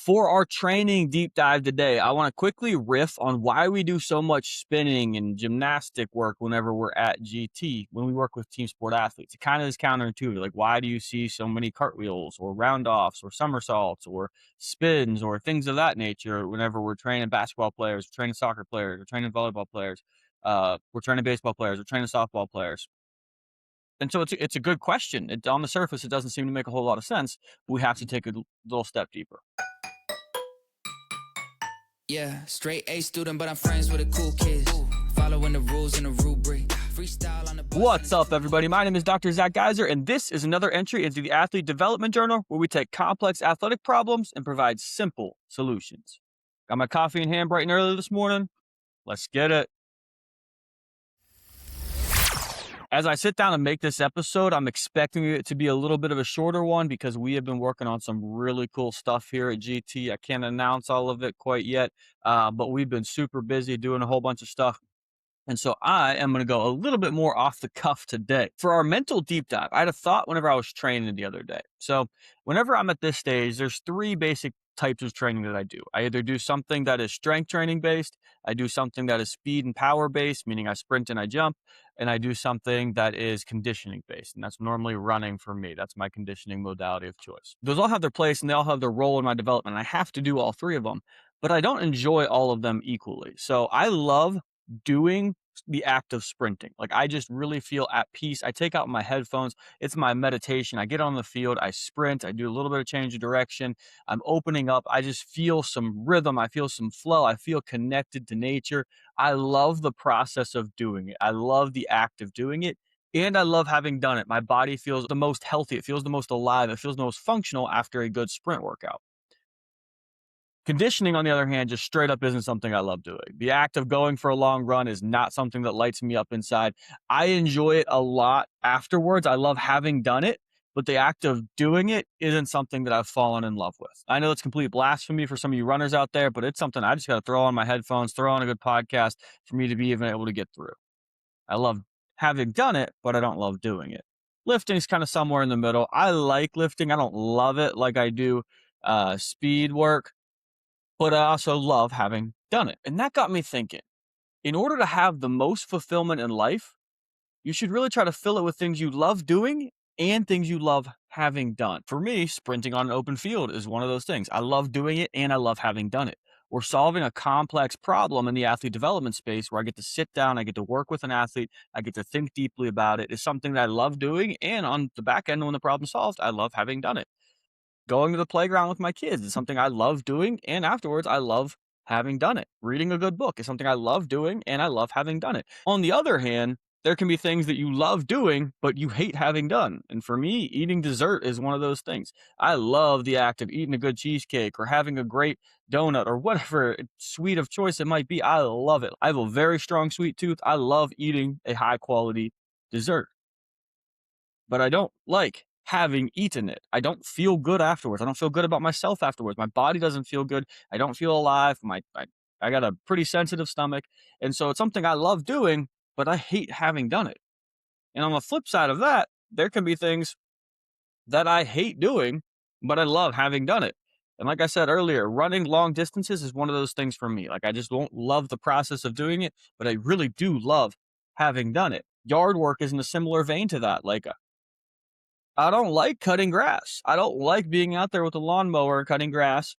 For our training deep dive today, I want to quickly riff on why we do so much spinning and gymnastic work whenever we're at GT, when we work with team sport athletes. It kind of is counterintuitive. Like, why do you see so many cartwheels or round-offs or somersaults or spins or things of that nature whenever we're training basketball players, training soccer players, or training volleyball players, we're training baseball players, or training softball players? And so it's a good question. On the surface, it doesn't seem to make a whole lot of sense. But we have to take a little step deeper. Yeah, straight A student, but I'm friends with the cool kids. Following the rules and the rubric. Freestyle on the bus. What's up, everybody? My name is Dr. Zach Guiser, and this is another entry into the Athlete Development Journal, where we take complex athletic problems and provide simple solutions. Got my coffee in hand bright and early this morning. Let's get it. As I sit down and make this episode, I'm expecting it to be a little bit of a shorter one because we have been working on some really cool stuff here at GT. I can't announce all of it quite yet, but we've been super busy doing a whole bunch of stuff. And so I am going to go a little bit more off the cuff today. For our mental deep dive, I had a thought whenever I was training the other day. So whenever I'm at this stage, there's three basic types of training that I do. I either do something that is strength training based, I do something that is speed and power based, meaning I sprint and I jump, and I do something that is conditioning based, and that's normally running for me. That's my conditioning modality of choice. Those all have their place and they all have their role in my development, and I have to do all three of them, but I don't enjoy all of them equally. So I love doing the act of sprinting. Like, I just really feel at peace. I take out my headphones. It's my meditation. I get on the field, I sprint, I do a little bit of change of direction. I'm opening up. I just feel some rhythm. I feel some flow. I feel connected to nature. I love the process of doing it. I love the act of doing it. And I love having done it. My body feels the most healthy. It feels the most alive. It feels the most functional after a good sprint workout. Conditioning, on the other hand, just straight up isn't something I love doing. The act of going for a long run is not something that lights me up inside. I enjoy it a lot afterwards. I love having done it, but the act of doing it isn't something that I've fallen in love with. I know it's complete blasphemy for some of you runners out there, but it's something I just got to throw on my headphones, throw on a good podcast for me to be even able to get through. I love having done it, but I don't love doing it. Lifting is kind of somewhere in the middle. I like lifting. I don't love it like I do speed work, but I also love having done it. And that got me thinking, in order to have the most fulfillment in life, you should really try to fill it with things you love doing and things you love having done. For me, sprinting on an open field is one of those things. I love doing it and I love having done it. Or solving a complex problem in the athlete development space where I get to sit down, I get to work with an athlete, I get to think deeply about it, is something that I love doing. And on the back end, when the problem's solved, I love having done it. Going to the playground with my kids is something I love doing, and afterwards I love having done it. Reading a good book is something I love doing, and I love having done it. On the other hand, there can be things that you love doing, but you hate having done. And for me, eating dessert is one of those things. I love the act of eating a good cheesecake or having a great donut or whatever sweet of choice it might be. I love it. I have a very strong sweet tooth. I love eating a high quality dessert, but I don't like having eaten it. I don't feel good afterwards. I don't feel good about myself afterwards. My body doesn't feel good. I don't feel alive. I got a pretty sensitive stomach. And so it's something I love doing, but I hate having done it. And on the flip side of that, there can be things that I hate doing, but I love having done it. And like I said earlier, running long distances is one of those things for me. Like, I just don't love the process of doing it, but I really do love having done it. Yard work is in a similar vein to that. Like, I don't like cutting grass. I don't like being out there with a lawnmower and cutting grass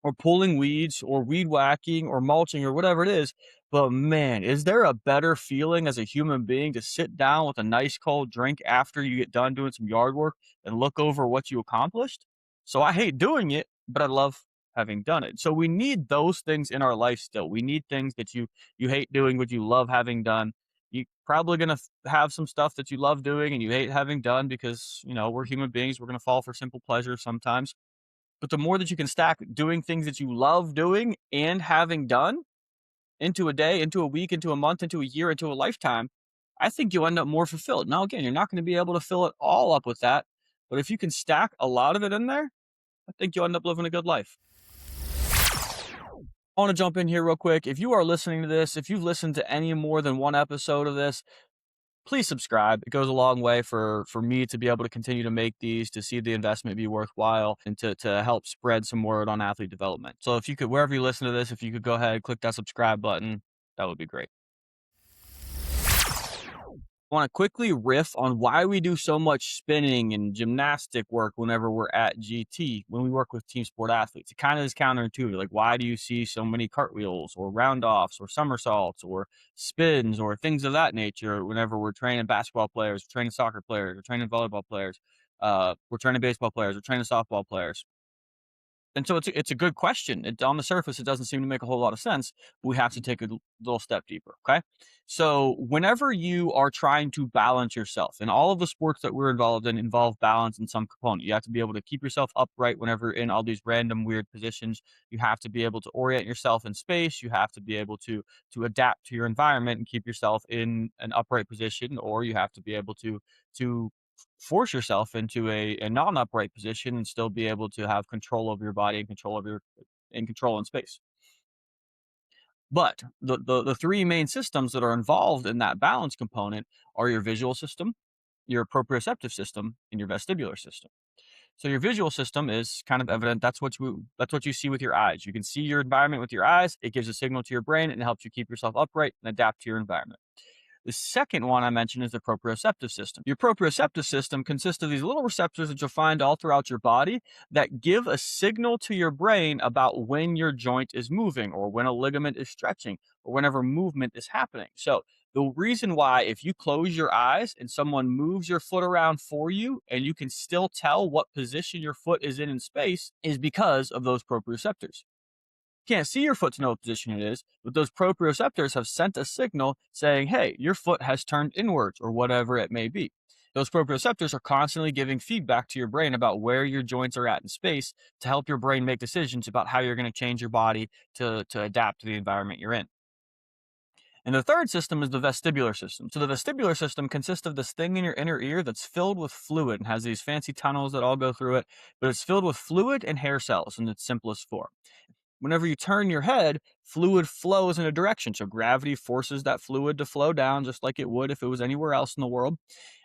or pulling weeds or weed whacking or mulching or whatever it is. But man, is there a better feeling as a human being to sit down with a nice cold drink after you get done doing some yard work and look over what you accomplished? So I hate doing it, but I love having done it. So we need those things in our life still. We need things that you hate doing, but you love having done. You're probably going to have some stuff that you love doing and you hate having done because, we're human beings. We're going to fall for simple pleasure sometimes. But the more that you can stack doing things that you love doing and having done into a day, into a week, into a month, into a year, into a lifetime, I think you'll end up more fulfilled. Now, again, you're not going to be able to fill it all up with that. But if you can stack a lot of it in there, I think you'll end up living a good life. I want to jump in here real quick. If you are listening to this, if you've listened to any more than one episode of this, please subscribe. It goes a long way for me to be able to continue to make these, to see the investment be worthwhile, and to help spread some word on athlete development. So if you could, wherever you listen to this, if you could go ahead and click that subscribe button, that would be great. I want to quickly riff on why we do so much spinning and gymnastic work whenever we're at GT, when we work with team sport athletes. It kind of is counterintuitive. Like, why do you see so many cartwheels or round offs or somersaults or spins or things of that nature whenever we're training basketball players, training soccer players, or training volleyball players, we're training baseball players, we're training softball players? And so it's a good question. On the surface, it doesn't seem to make a whole lot of sense. But we have to take a little step deeper. Okay. So whenever you are trying to balance yourself, and all of the sports that we're involved in involve balance in some component, you have to be able to keep yourself upright whenever in all these random weird positions. You have to be able to orient yourself in space. You have to be able to adapt to your environment and keep yourself in an upright position, or you have to be able to force yourself into a non-upright position and still be able to have control over your body and control of your and control in space. But the three main systems that are involved in that balance component are your visual system, your proprioceptive system, and your vestibular system. So your visual system is kind of evident. That's what you see with your eyes. You can see your environment with your eyes. It gives a signal to your brain and it helps you keep yourself upright and adapt to your environment. The second one I mentioned is the proprioceptive system. Your proprioceptive system consists of these little receptors that you'll find all throughout your body that give a signal to your brain about when your joint is moving or when a ligament is stretching or whenever movement is happening. So, the reason why, if you close your eyes and someone moves your foot around for you and you can still tell what position your foot is in space, is because of those proprioceptors. Can't see your foot to know what position it is, but those proprioceptors have sent a signal saying, hey, your foot has turned inwards or whatever it may be. Those proprioceptors are constantly giving feedback to your brain about where your joints are at in space to help your brain make decisions about how you're going to change your body to adapt to the environment you're in. And the third system is the vestibular system. So the vestibular system consists of this thing in your inner ear that's filled with fluid and has these fancy tunnels that all go through it, but it's filled with fluid and hair cells in its simplest form. Whenever you turn your head, fluid flows in a direction. So gravity forces that fluid to flow down just like it would if it was anywhere else in the world.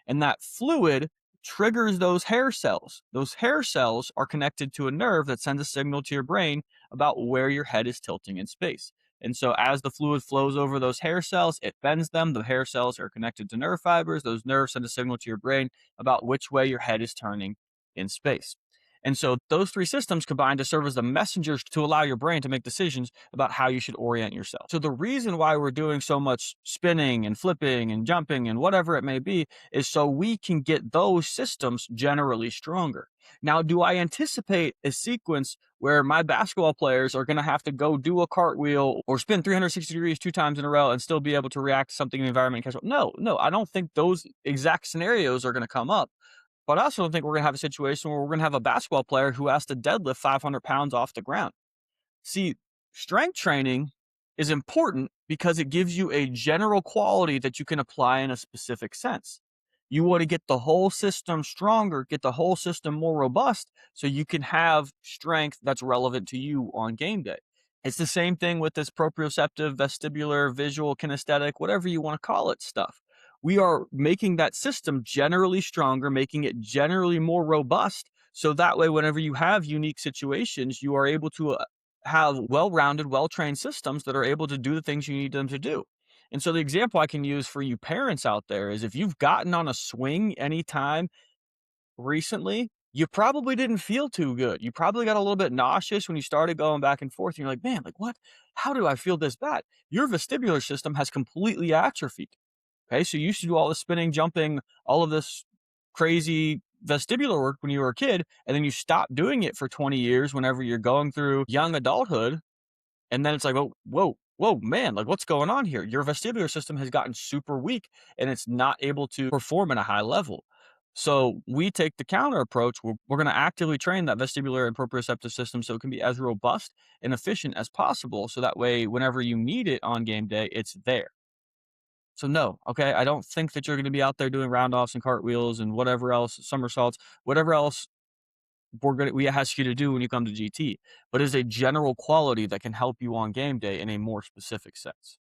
And that fluid triggers those hair cells. Those hair cells are connected to a nerve that sends a signal to your brain about where your head is tilting in space. And so as the fluid flows over those hair cells, it bends them. The hair cells are connected to nerve fibers. Those nerves send a signal to your brain about which way your head is turning in space. And so those three systems combine to serve as the messengers to allow your brain to make decisions about how you should orient yourself. So the reason why we're doing so much spinning and flipping and jumping and whatever it may be is so we can get those systems generally stronger. Now, do I anticipate a sequence where my basketball players are going to have to go do a cartwheel or spin 360 degrees 2 times in a row and still be able to react to something in the environment and catch up? No, I don't think those exact scenarios are going to come up. But I also don't think we're going to have a situation where we're going to have a basketball player who has to deadlift 500 pounds off the ground. See, strength training is important because it gives you a general quality that you can apply in a specific sense. You want to get the whole system stronger, get the whole system more robust so you can have strength that's relevant to you on game day. It's the same thing with this proprioceptive, vestibular, visual, kinesthetic, whatever you want to call it stuff. We are making that system generally stronger, making it generally more robust. So that way, whenever you have unique situations, you are able to have well-rounded, well-trained systems that are able to do the things you need them to do. And so the example I can use for you parents out there is if you've gotten on a swing anytime recently, you probably didn't feel too good. You probably got a little bit nauseous when you started going back and forth. And you're like, man, like what? How do I feel this bad? Your vestibular system has completely atrophied. Okay, so you used to do all this spinning, jumping, all of this crazy vestibular work when you were a kid, and then you stop doing it for 20 years whenever you're going through young adulthood. And then it's like, oh, whoa, man, like what's going on here? Your vestibular system has gotten super weak and it's not able to perform at a high level. So we take the counter approach. We're going to actively train that vestibular and proprioceptive system so it can be as robust and efficient as possible. So that way, whenever you need it on game day, it's there. So no, okay, I don't think that you're going to be out there doing roundoffs and cartwheels and whatever else, somersaults, whatever else we ask you to do when you come to GT, but is a general quality that can help you on game day in a more specific sense.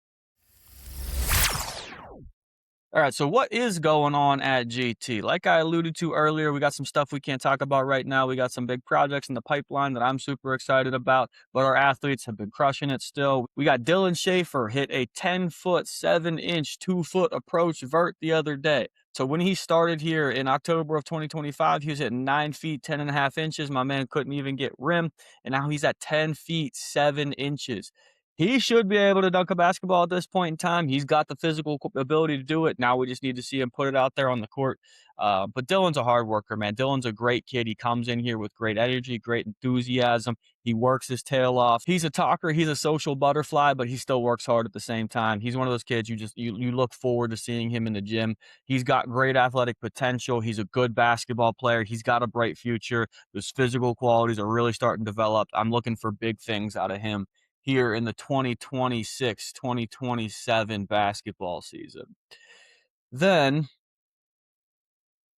All right, so what is going on at GT? Like I alluded to earlier, we got some stuff we can't talk about right now. We got some big projects in the pipeline that I'm super excited about, but our athletes have been crushing it still. We got Dylan Schaefer hit a 10-foot, 7-inch, 2-foot approach vert the other day. So when he started here in October of 2025, he was hitting 9 feet, 10 and a half inches. My man couldn't even get rim, and now he's at 10 feet, 7 inches. He should be able to dunk a basketball at this point in time. He's got the physical ability to do it. Now we just need to see him put it out there on the court. But Dylan's a hard worker, man. Dylan's a great kid. He comes in here with great energy, great enthusiasm. He works his tail off. He's a talker. He's a social butterfly, but he still works hard at the same time. He's one of those kids you look forward to seeing him in the gym. He's got great athletic potential. He's a good basketball player. He's got a bright future. Those physical qualities are really starting to develop. I'm looking for big things out of him here in the 2026-2027 basketball season. Then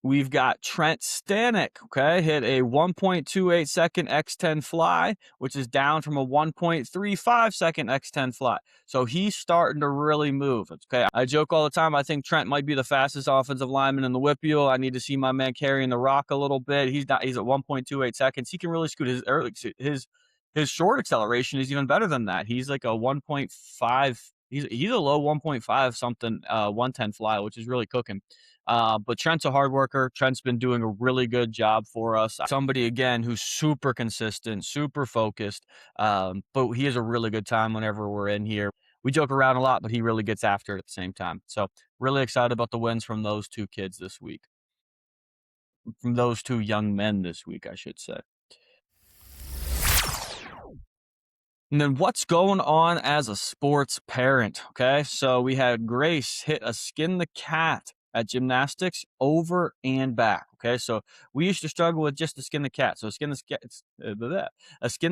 we've got Trent Stanek, okay, hit a 1.28 second X10 fly, which is down from a 1.35 second X10 fly. So he's starting to really move. Okay, I joke all the time. I think Trent might be the fastest offensive lineman in the WPIAL. I need to see my man carrying the rock a little bit. He's not. He's at 1.28 seconds. He can really scoot his short acceleration is even better than that. He's like a 1.5. He's a low 1.5 something 110 fly, which is really cooking. But Trent's a hard worker. Trent's been doing a really good job for us. Somebody, again, who's super consistent, super focused. But he has a really good time whenever we're in here. We joke around a lot, but he really gets after it at the same time. So really excited about the wins from those two kids this week. From those two young men this week, I should say. And then what's going on as a sports parent? Okay, so we had Grace hit a skin the cat at gymnastics over and back. Okay, so we used to struggle with just the skin the cat. So a skin the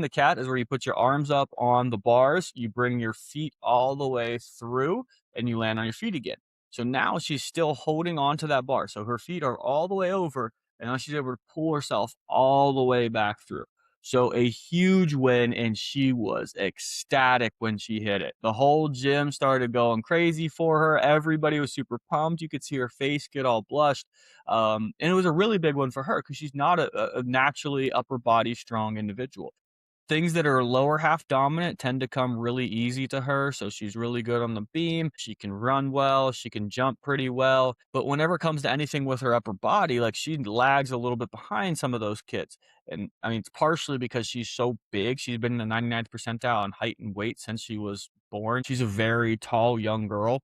cat is where you put your arms up on the bars, you bring your feet all the way through, and you land on your feet again. So now she's still holding on to that bar. So her feet are all the way over, and now she's able to pull herself all the way back through. So a huge win, and she was ecstatic when she hit it. The whole gym started going crazy for her. Everybody was super pumped. You could see her face get all blushed. And it was a really big one for her because she's not a naturally upper body strong individual. Things that are lower half dominant tend to come really easy to her. So she's really good on the beam. She can run well. She can jump pretty well. But whenever it comes to anything with her upper body, like she lags a little bit behind some of those kids. And I mean, it's partially because she's so big. She's been in the 99th percentile in height and weight since she was born. She's a very tall young girl.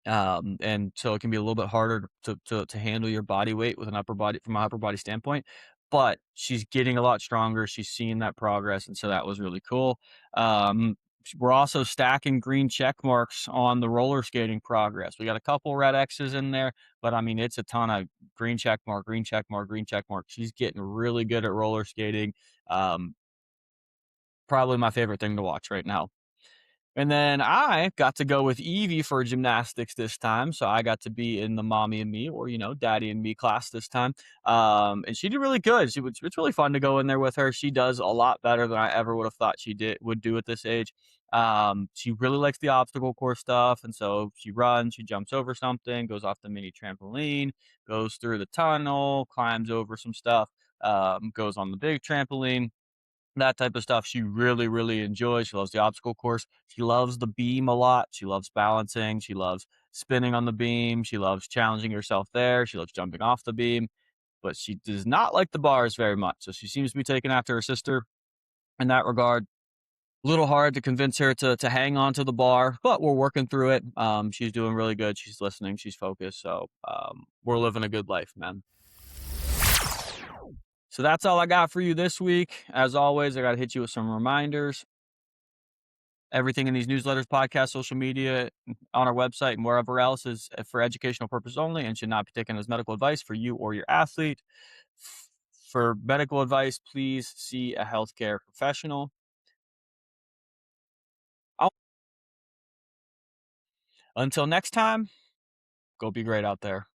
And so it can be a little bit harder to handle your body weight with an upper body from an upper body standpoint. But she's getting a lot stronger. She's seeing that progress, and so that was really cool. We're also stacking green check marks on the roller skating progress. We got a couple red X's in there, but I mean it's a ton of green check mark, green check mark, green check mark. She's getting really good at roller skating. Um, Probably my favorite thing to watch right now. And then I got to go with Evie for gymnastics this time. So I got to be in the mommy and me or, daddy and me class this time. And she did really good. It's really fun to go in there with her. She does a lot better than I ever would have thought would do at this age. She really likes the obstacle course stuff. And so she runs, she jumps over something, goes off the mini trampoline, goes through the tunnel, climbs over some stuff, goes on the big trampoline, that type of stuff she really, really enjoys. She loves the obstacle course. She loves the beam a lot. She loves balancing. She loves spinning on the beam. She loves challenging herself there. She loves jumping off the beam, but she does not like the bars very much. So she seems to be taking after her sister in that regard. A little hard to convince her to hang on to the bar, but we're working through it. She's doing really good. She's listening. She's focused. So we're living a good life, man. So that's all I got for you this week. As always, I got to hit you with some reminders. Everything in these newsletters, podcasts, social media, on our website, and wherever else is for educational purpose only and should not be taken as medical advice for you or your athlete. For medical advice, please see a healthcare professional. Until next time, go be great out there.